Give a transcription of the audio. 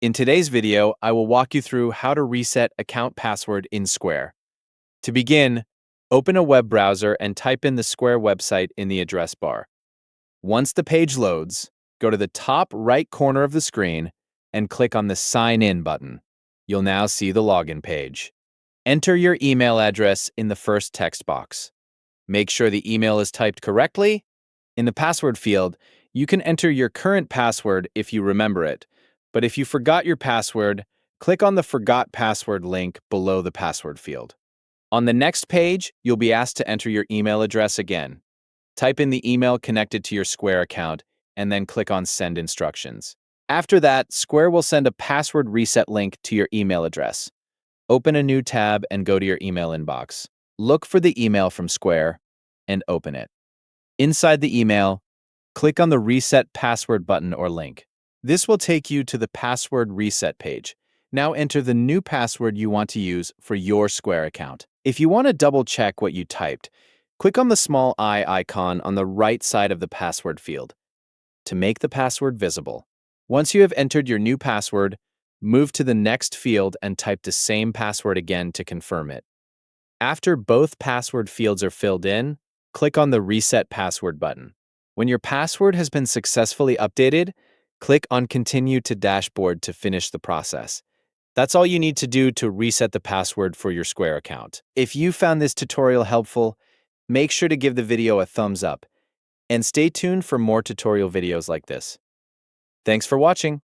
In today's video, I will walk you through how to reset account password in Square. To begin, open a web browser and type in the Square website in the address bar. Once the page loads, go to the top right corner of the screen and click on the Sign In button. You'll now see the login page. Enter your email address in the first text box. Make sure the email is typed correctly. In the password field, you can enter your current password if you remember it, but if you forgot your password, click on the Forgot Password link below the password field. On the next page, you'll be asked to enter your email address again. Type in the email connected to your Square account and then click on Send Instructions. After that, Square will send a password reset link to your email address. Open a new tab and go to your email inbox. Look for the email from Square and open it. Inside the email, click on the Reset Password button or link. This will take you to the password reset page. Now enter the new password you want to use for your Square account. If you want to double-check what you typed, click on the small eye icon on the right side of the password field to make the password visible. Once you have entered your new password, move to the next field and type the same password again to confirm it. After both password fields are filled in, click on the Reset Password button. When your password has been successfully updated, click on Continue to Dashboard to finish the process. That's all you need to do to reset the password for your Square account. If you found this tutorial helpful, make sure to give the video a thumbs up and stay tuned for more tutorial videos like this. Thanks for watching.